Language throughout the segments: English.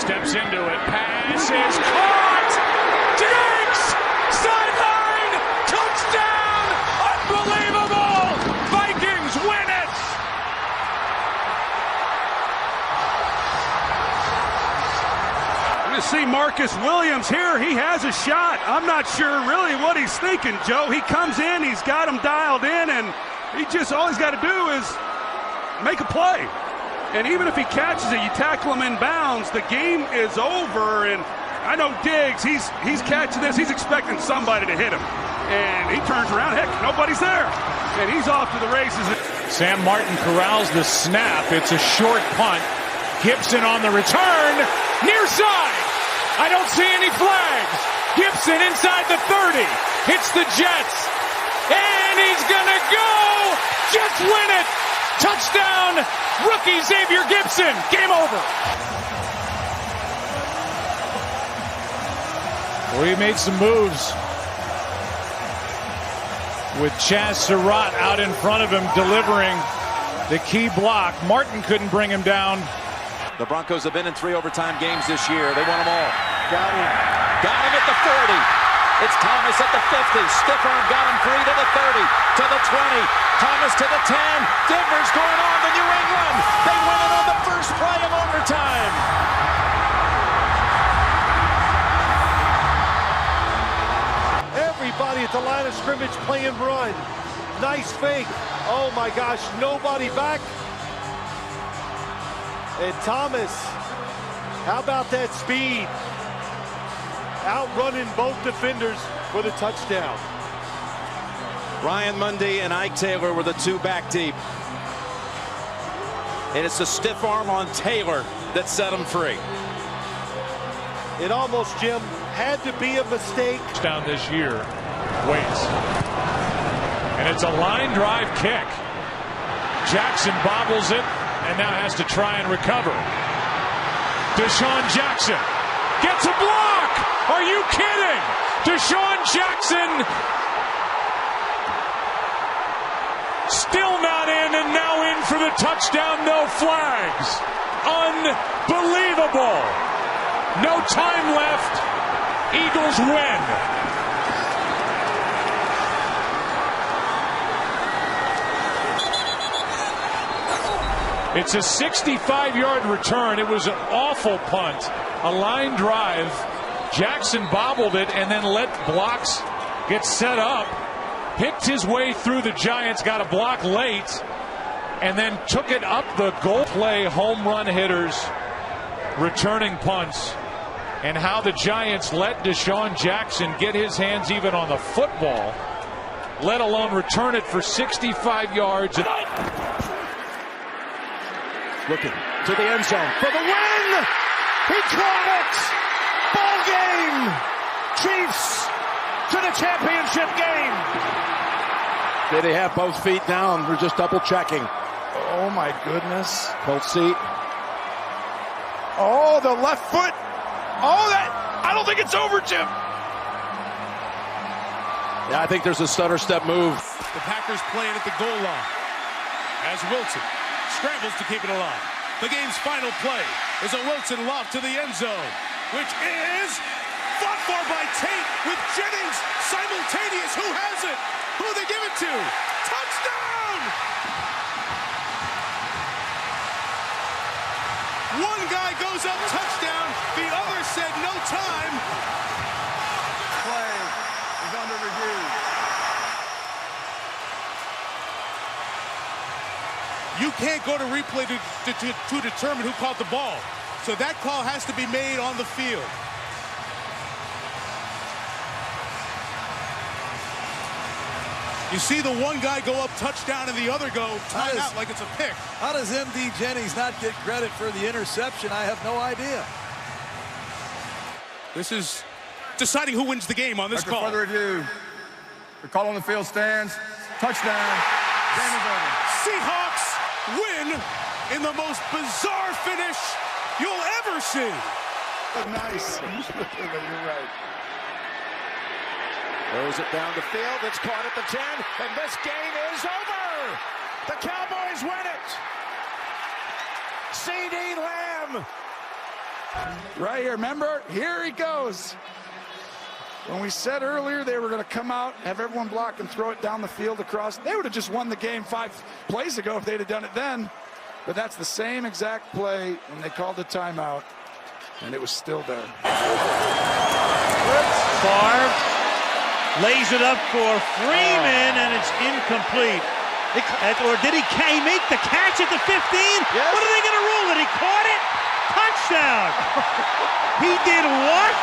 steps into it. Pass is caught. Diggs! Sideline! Touchdown! Unbelievable! Vikings win it! To see Marcus Williams here, he has a shot. I'm not sure really what he's thinking, Joe. He comes in, he's got him dialed in, and he just, all he's got to do is make a play. And even if he catches it, you tackle him in bounds, the game is over. And I know Diggs, he's catching this, he's expecting somebody to hit him. And he turns around, heck, nobody's there. And he's off to the races. Sam Martin corrals the snap. It's a short punt. Gibson on the return, near side. I don't see any flags. Gibson inside the 30, hits the Jets, and he's gonna go. Jets win it. Touchdown, rookie Xavier Gibson. Game over. Well, he made some moves with Chaz Surratt out in front of him delivering the key block. Martin couldn't bring him down. The Broncos have been in 3 overtime games this year. They won them all. Got him at the 40. It's Thomas at the 50. Stiff arm got him free to the 30, to the 20. Thomas to the 10. Denver's going on to New England. They win it on the first play of overtime. Everybody at the line of scrimmage playing run. Nice fake. Oh my gosh, nobody back. And Thomas, how about that speed? Outrunning both defenders for the touchdown. Ryan Mundy and Ike Taylor were the 2 back deep. And it's a stiff arm on Taylor that set him free. It almost, Jim, had to be a mistake. Down this year, waits. And it's a line drive kick. Jackson bobbles it and now has to try and recover. Deshaun Jackson gets a block. Are you kidding? Deshaun Jackson still not in, and now in for the touchdown. No flags. Unbelievable. No time left. Eagles win. It's a 65-yard return. It was an awful punt. A line drive. Jackson bobbled it and then let blocks get set up. Picked his way through the Giants, got a block late, and then took it up the goal. Play home run hitters returning punts, and how the Giants let Deshaun Jackson get his hands even on the football, let alone return it for 65 yards. Looking to the end zone for the win. He caught it. Ball game. Chiefs to the championship game. Did he have both feet down? We're just double checking. Oh my goodness. Colt seat. Oh, the left foot. Oh, that. I don't think it's over, Jim. Yeah, I think there's a stutter step move. The Packers playing at the goal line as Wilson scrambles to keep it alive. The game's final play is a Wilson lob to the end zone, which is fought for by Tate with Jennings simultaneous. Who has it? Who they give it to? Touchdown! One guy goes up, touchdown. The other said no time. Play is under review. You can't go to replay to determine who caught the ball. So that call has to be made on the field. You see the one guy go up touchdown and the other go timeout like it's a pick. How does M.D. Jennings not get credit for the interception? I have no idea. This is deciding who wins the game on this call. Further review. The call on the field stands. Touchdown. Game is over. Seahawks win in the most bizarre finish you'll ever see. Nice. You're right. Throws it down the field. It's caught at the 10, and this game is over. The Cowboys win it. C.D. Lamb Right here, remember? Here he goes. When we said earlier they were going to come out, have everyone block and throw it down the field across, they would have just won the game 5 plays ago if they'd have done it then. But that's the same exact play when they called the timeout, and it was still there. Favre lays it up for Freeman, and it's incomplete. Or did he make the catch at the 15? Yes. What are they going to rule it? He caught it? Touchdown! He did what?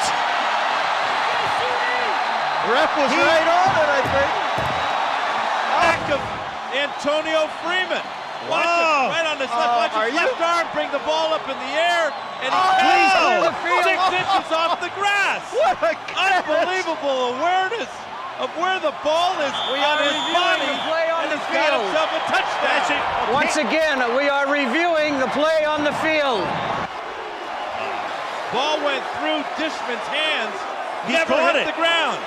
Ref was right on it, I think. Back of Antonio Freeman. Watch him, right on his left. Watch his left arm bring the ball up in the air, and he's 6 inches off the grass. What a catch. Unbelievable awareness of where the ball is on his body, and he's got himself a touchdown. Once again, we are reviewing the play on the field. Ball went through Dishman's hands. He never hit the ground.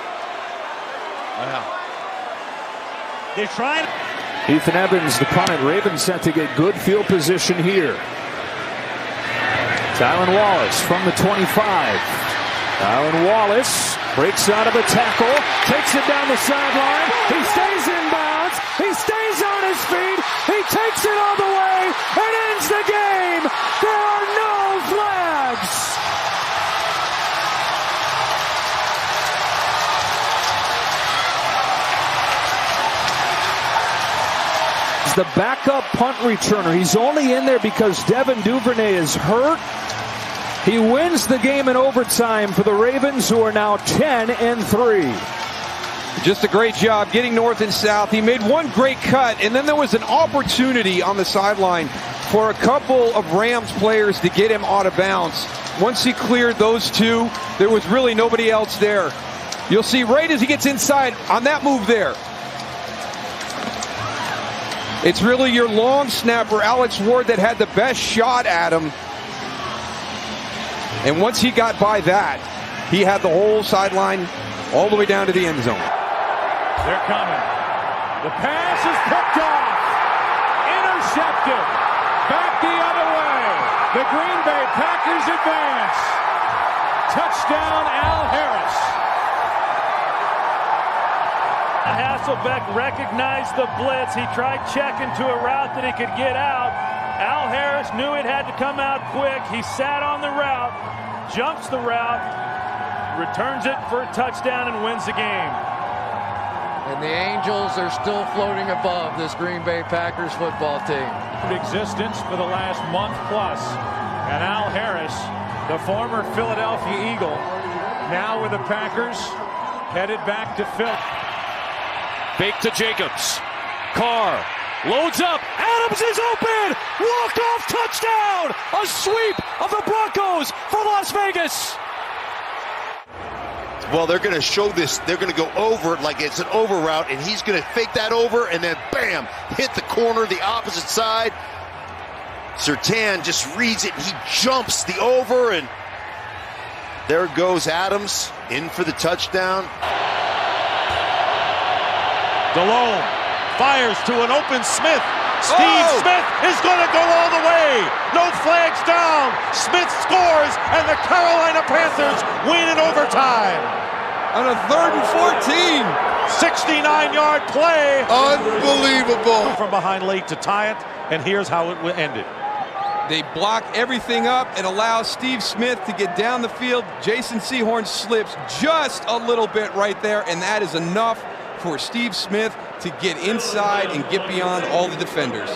Wow. They're trying. Ethan Evans, the punt. Ravens set to get good field position here. Tylan Wallace from the 25. Tylan Wallace breaks out of a tackle, takes it down the sideline. He stays in bounds. He stays on his feet. He takes it all the way and ends the game. There are no flags. The backup punt returner. He's only in there because Devin Duvernay is hurt. He wins the game in overtime for the Ravens, who are now 10-3. Just a great job getting north and south. He made one great cut, and then there was an opportunity on the sideline for a couple of Rams players to get him out of bounds. Once he cleared those two, there was really nobody else there. You'll see right as he gets inside on that move there. It's really your long snapper, Alex Ward, that had the best shot at him. And once he got by that, he had the whole sideline all the way down to the end zone. They're coming. The pass is picked off. Intercepted. Back the other way. The Green Bay Packers advance. Touchdown, Al Harris. Hasselbeck recognized the blitz. He tried checking to a route that he could get out. Al Harris knew it had to come out quick. He sat on the route, jumps the route, returns it for a touchdown, and wins the game. And the Angels are still floating above this Green Bay Packers football team. Existence for the last month plus. And Al Harris, the former Philadelphia Eagle, now with the Packers, headed back to Philly. Fake to Jacobs. Carr loads up. Adams is open. Walk-off touchdown. A sweep of the Broncos for Las Vegas. Well, they're going to show this. They're going to go over it like it's an over route, and he's going to fake that over and then, bam, hit the corner, the opposite side. Surtain just reads it, and he jumps the over, and there goes Adams in for the touchdown. DeLone fires to an open Smith. Steve Smith is going to go all the way. No flags down. Smith scores, and the Carolina Panthers win in overtime. On a 3rd and 14. 69-yard play. Unbelievable. From behind late to tie it, and here's how it ended. They block everything up and allow Steve Smith to get down the field. Jason Sehorn slips just a little bit right there, and that is enough for Steve Smith to get inside and get beyond all the defenders.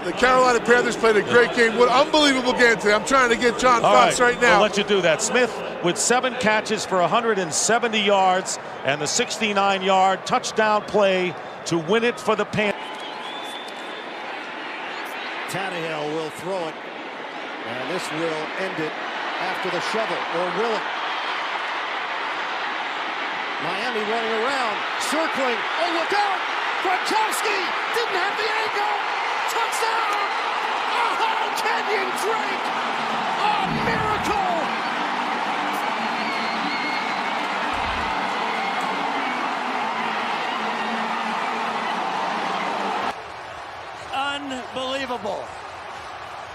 The Carolina Panthers played a great game. What an unbelievable game today. I'm trying to get John thoughts right now. I'll let you do that. Smith with 7 catches for 170 yards and the 69-yard touchdown play to win it for the Panthers. Tannehill will throw it, and this will end it after the shovel, or will it? Miami running around, circling. Oh, look out! Gronkowski didn't have the angle. Touchdown! Oh, Kenyon Drake! A miracle! Unbelievable.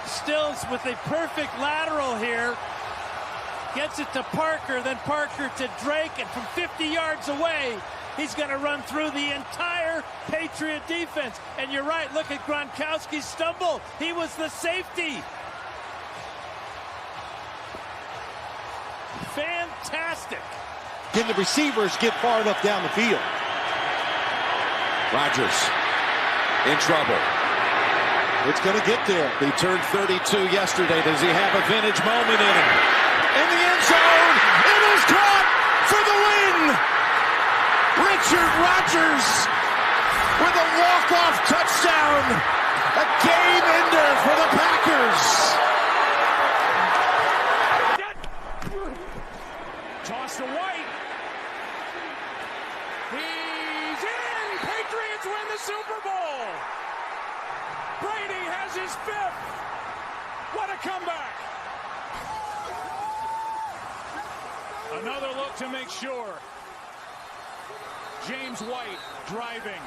Stills with a perfect lateral here. Gets it to Parker, then Parker to Drake, and from 50 yards away, he's going to run through the entire Patriot defense. And you're right, look at Gronkowski's stumble. He was the safety. Fantastic. Can the receivers get far enough down the field? Rodgers in trouble. It's going to get there. He turned 32 yesterday. Does he have a vintage moment in him? In the end zone. It is caught for the win. Richard Rodgers with a walk-off touchdown. A game ender for the Packers. Toss to White. He's in. Patriots win the Super Bowl. Brady has his 5th. What a comeback. Another look to make sure. James White driving.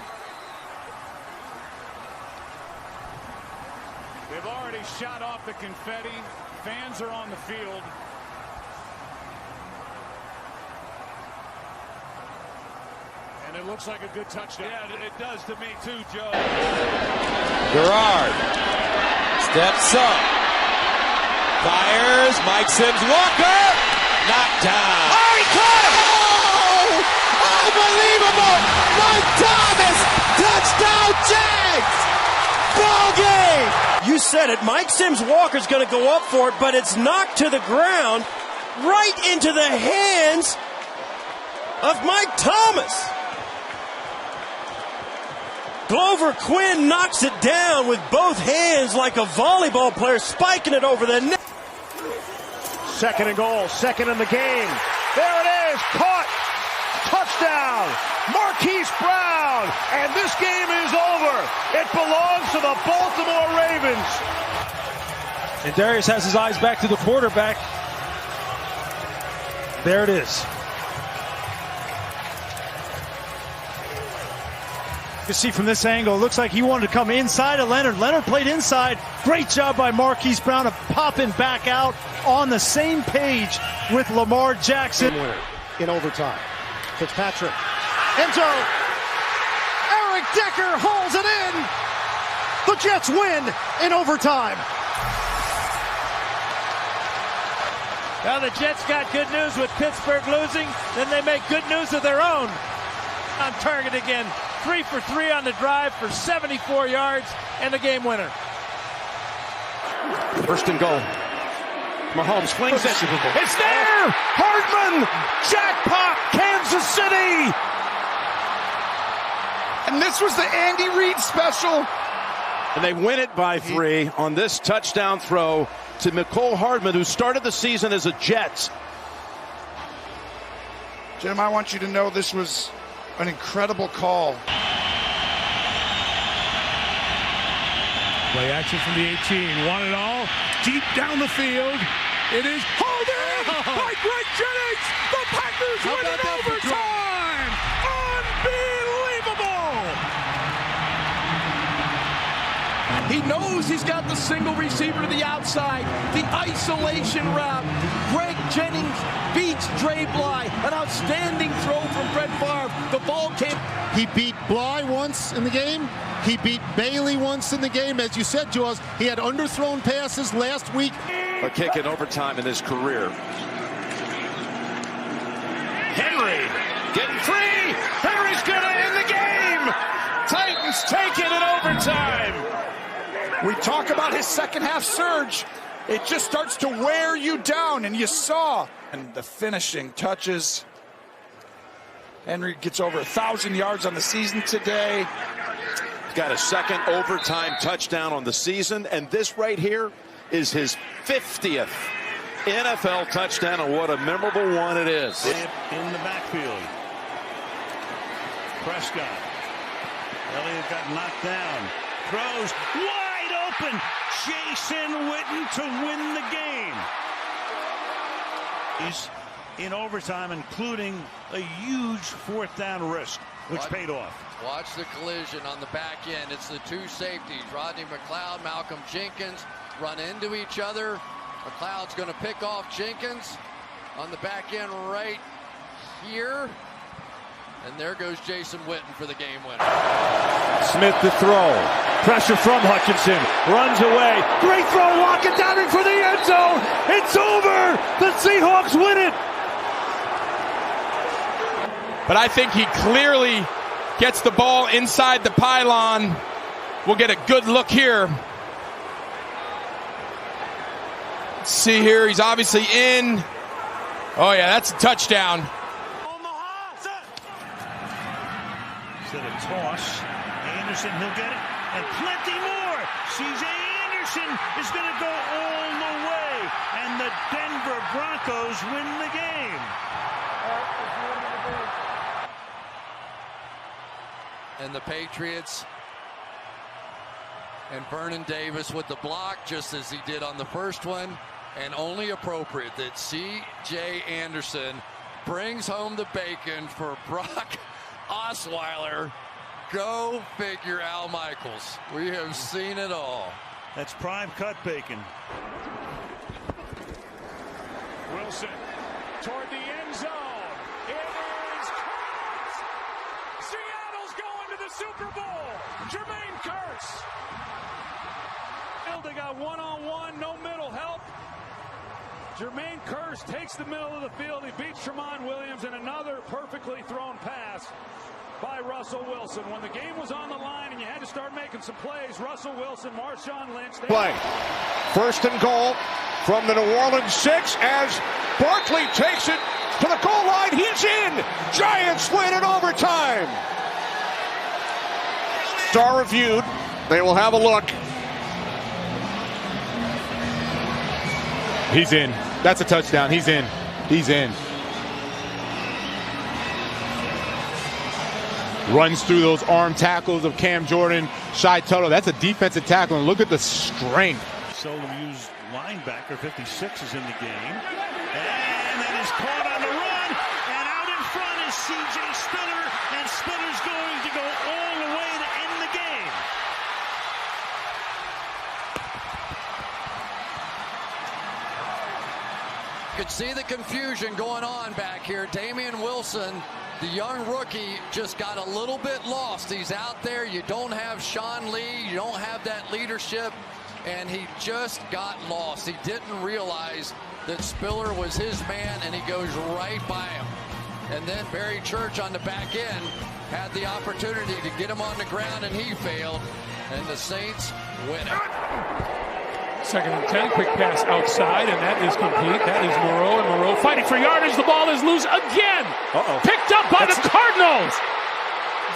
They've already shot off the confetti. Fans are on the field. And it looks like a good touchdown. Yeah, it does to me too, Joe. Garrard steps up. Fires. Mike Sims Walker. Knocked down. Oh, he caught it! Oh! Unbelievable! Mike Thomas! Touchdown Jags! Ball game! You said it. Mike Sims Walker's going to go up for it, but it's knocked to the ground right into the hands of Mike Thomas. Glover Quinn knocks it down with both hands like a volleyball player, spiking it over the net. 2nd and goal, 2nd in the game. There it is, caught, touchdown, Marquise Brown, and this game is over. It belongs to the Baltimore Ravens. And Darius has his eyes back to the quarterback. There it is. You can see from this angle, it looks like he wanted to come inside of Leonard. Leonard played inside. Great job by Marquise Brown of popping back out on the same page with Lamar Jackson. In overtime. Fitzpatrick. End zone. Eric Decker holds it in. The Jets win in overtime. Now the Jets got good news with Pittsburgh losing. Then they make good news of their own. On target again. 3 for 3 on the drive for 74 yards and the game winner. 1st and goal. Mahomes flings it. It's there! Hardman! Jackpot! Kansas City! And this was the Andy Reid special. And they win it by 3 on this touchdown throw to Mecole Hardman, who started the season as a Jet. Jim, I want you to know this was an incredible call. Play action from the 18. Want it all. Deep down the field. It is holding by Greg Jennings. The Packers win in overtime. Unbelievable. He knows he's got the single receiver to the outside. The isolation route. Greg Jennings beats Dre Bly. An outstanding throw from Brett Favre. The ball came. He beat Bly once in the game. He beat Bailey once in the game. As you said, Jaws, he had underthrown passes last week. A kick in overtime in his career. Henry getting free. Henry's going to end the game. Titans take it in overtime. We talk about his second half surge. It just starts to wear you down, and you saw. And the finishing touches. Henry gets over 1,000 yards on the season today. He's got a 2nd overtime touchdown on the season, and this right here is his 50th NFL touchdown, and what a memorable one it is. In the backfield. Prescott. Elliott got knocked down. Throws wide open. Jason Witten to win the game. He's in overtime, including a huge 4th down risk, which paid off. Watch the collision on the back end. It's the 2 safeties, Rodney McLeod, Malcolm Jenkins, run into each other. McLeod's going to pick off Jenkins. on the back end right here. And there goes Jason Witten for the game winner. Smith to throw. Pressure from Hutchinson. Runs away. Great throw. Lock it down in for the end zone. It's over. The Seahawks win it. But I think he clearly gets the ball inside the pylon. We'll get a good look here. Let's see here. He's obviously in. Oh, yeah, that's a touchdown. Instead of toss, Anderson, he'll get it, and plenty more. C.J. Anderson is going to go all the way, and the Denver Broncos win the game. And the Patriots and Vernon Davis with the block, just as he did on the first one, and only appropriate that C.J. Anderson brings home the bacon for Brock Osweiler. Go figure, Al Michaels. We have seen it all. That's prime cut bacon. Wilson toward the end zone. It is caught. Seattle's going to the Super Bowl. Jermaine Kearse. They got one-on-one, no middle help. Jermaine Kearse takes the middle of the field. He beats Tramon Williams, and another perfectly thrown pass by Russell Wilson. When the game was on the line and you had to start making some plays, Russell Wilson, Marshawn Lynch. Play. First and goal from the New Orleans 6 as Barkley takes it to the goal line. He's in. Giants win in overtime. Star reviewed. They will have a look. He's in. That's a touchdown. He's in. He's in. Runs through those arm tackles of Cam Jordan, Shai Tuttle. That's a defensive tackle, and look at the strength. Seldom used linebacker, 56 is in the game. And that is caught on the run. And out in front is C.J. Spiller. And Spiller's going to go all the way to end the game. You could see the confusion going on back here. Damian Wilson, the young rookie, just got a little bit lost. He's out there. You don't have Sean Lee. You don't have that leadership. And he just got lost. He didn't realize that Spiller was his man, and he goes right by him. And then Barry Church on the back end had the opportunity to get him on the ground, and he failed. And the Saints win it. 2nd and 10, quick pass outside, and that is complete. That is Moreau, and Moreau fighting for yardage. The ball is loose again. Picked up by the Cardinals.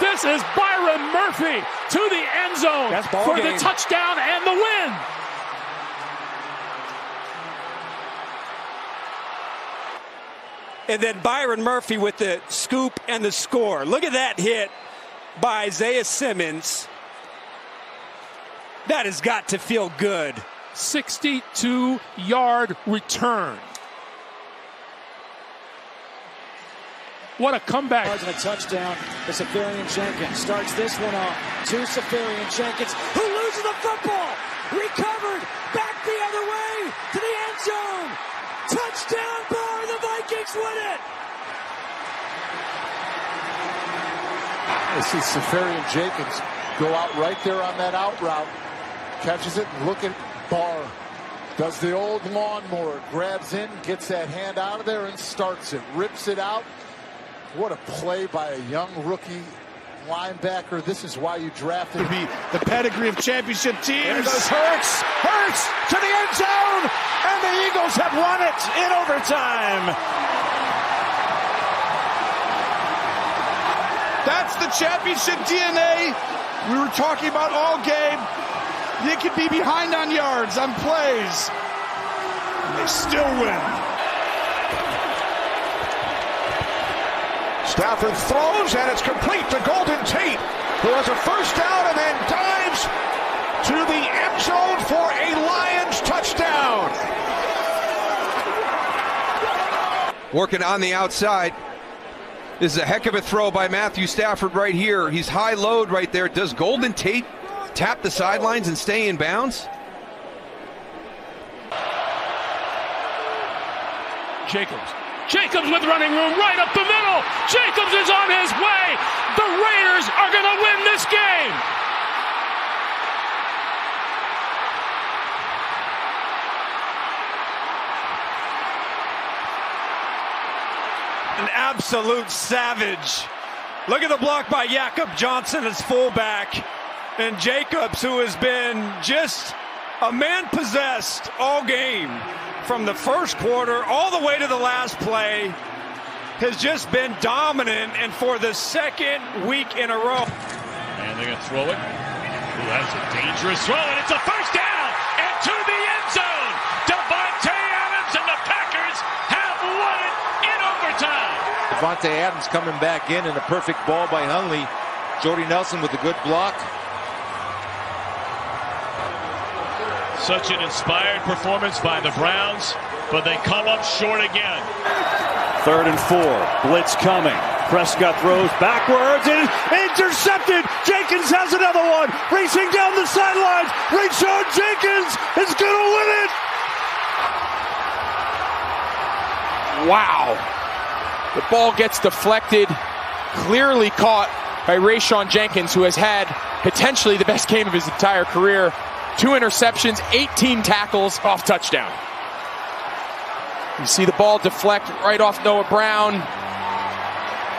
This is Byron Murphy to the end zone for the touchdown and the win. And then Byron Murphy with the scoop and the score. Look at that hit by Isaiah Simmons. That has got to feel good. 62-yard return. What a comeback. And a touchdown to Safarian Jenkins. Starts this one off to Safarian Jenkins, who loses the football. Recovered back the other way to the end zone. Touchdown bar. The Vikings win it. I see Safarian Jenkins go out right there on that out route. Catches it, look at Barr. Does the old lawnmower, grabs in, gets that hand out of there and starts it. Rips it out. What a play by a young rookie linebacker. This is why you drafted. To be the pedigree of championship teams. There goes Hurts. Hurts to the end zone. And the Eagles have won it in overtime. That's the championship DNA we were talking about all game. You could be behind on yards, on plays. And they still win. Stafford throws, and it's complete to Golden Tate, who has a first down and then dives to the end zone for a Lions touchdown. Working on the outside. This is a heck of a throw by Matthew Stafford right here. He's high load right there. Does Golden Tate tap the sidelines and stay in bounds? Jacobs Jacobs with running room right up the middle. Jacobs is on his way. The Raiders are going to win this game. An absolute savage. Look at the block by Jakob Johnson as fullback. And Jacobs, who has been just a man possessed all game from the first quarter all the way to the last play, has just been dominant, and for the second week in a row. And they're going to throw it. Ooh, that's a dangerous throw, and it's a first down and to the end zone. Davante Adams and the Packers have won it in overtime. Davante Adams coming back in, and a perfect ball by Hundley. Jordy Nelson with a good block. Such an inspired performance by the Browns, but they come up short again. 3rd and 4. Blitz coming. Prescott throws backwards and intercepted. Jenkins has another one. Racing down the sidelines. Rayshon Jenkins is going to win it. Wow. The ball gets deflected, clearly caught by Rayshon Jenkins, who has had potentially the best game of his entire career. 2 interceptions, 18 tackles, off touchdown. You see the ball deflect right off Noah Brown.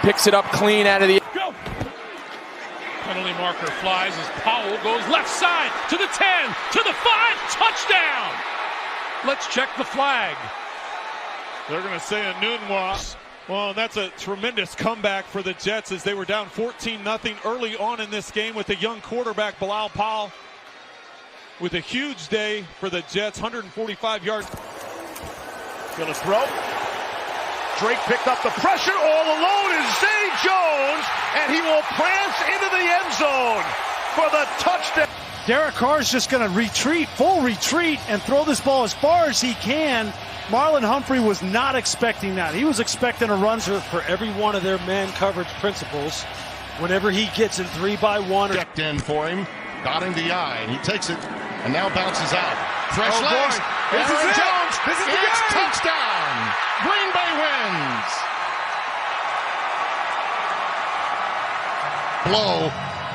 Picks it up clean out of the... Go! Penalty marker flies as Powell goes left side to the 10, to the 5, touchdown! Let's check the flag. They're going to say a Nunwa. Well, that's a tremendous comeback for the Jets as they were down 14-0 early on in this game with the young quarterback Bilal Powell with a huge day for the Jets, 145 yards. Going to throw. Drake picked up the pressure. All alone is Zay Jones, and he will prance into the end zone for the touchdown. Derek Carr's just going to retreat, full retreat, and throw this ball as far as he can. Marlon Humphrey was not expecting that. He was expecting a run for every one of their man coverage principles. Whenever he gets in 3-by-1. Checked in for him, got him the eye, and he takes it and now bounces out. Fresh legs. This is it. Jones. This is the it's game. Touchdown. Green Bay wins. Blow.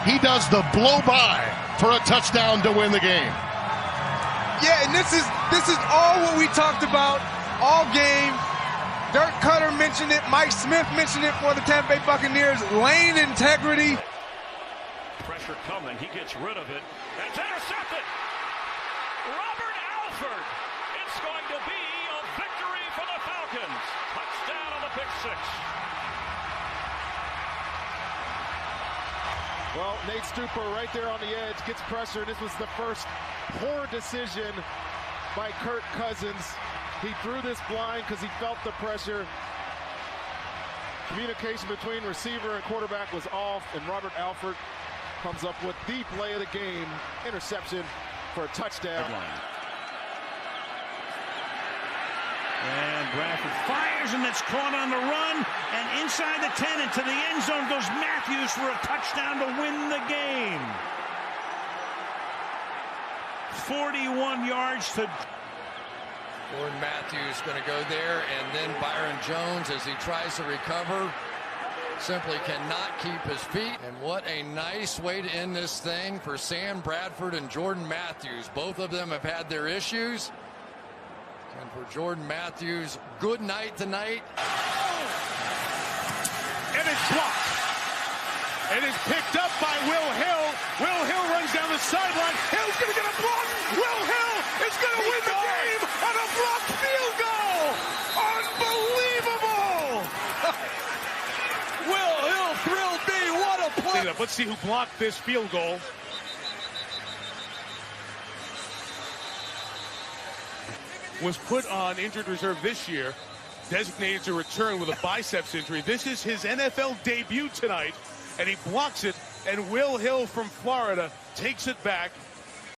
He does the blow by for a touchdown to win the game. Yeah, and this is all what we talked about all game. Dirk Cutter mentioned it. Mike Smith mentioned it for the Tampa Bay Buccaneers. Lane integrity. Pressure coming. He gets rid of it. It's intercepted. Robert Alford. It's going to be a victory for the Falcons. Touchdown on the pick 6. Well, Nate Stuper right there on the edge gets pressure. This was the first poor decision by Kirk Cousins. He threw this blind because he felt the pressure. Communication between receiver and quarterback was off, and Robert Alford comes up with the play of the game, interception for a touchdown. And Bradford fires, and it's caught on the run. And inside the 10 into the end zone goes Matthews for a touchdown to win the game. 41 yards to... Jordan Matthews going to go there, and then Byron Jones, as he tries to recover, simply cannot keep his feet. And what a nice way to end this thing for Sam Bradford and Jordan Matthews. Both of them have had their issues. And for Jordan Matthews, good night tonight. And it's blocked. And it's picked up by Will Hill. Will Hill runs down the sideline. Hill's going to get a block. Will Hill is going to win the game on a blocked field goal. Unbelievable. Will Hill thrilled me. What a play. Let's see who blocked this field goal. Was put on injured reserve this year, designated to return with a biceps injury. This is his NFL debut tonight, and he blocks it, and Will Hill from Florida takes it back.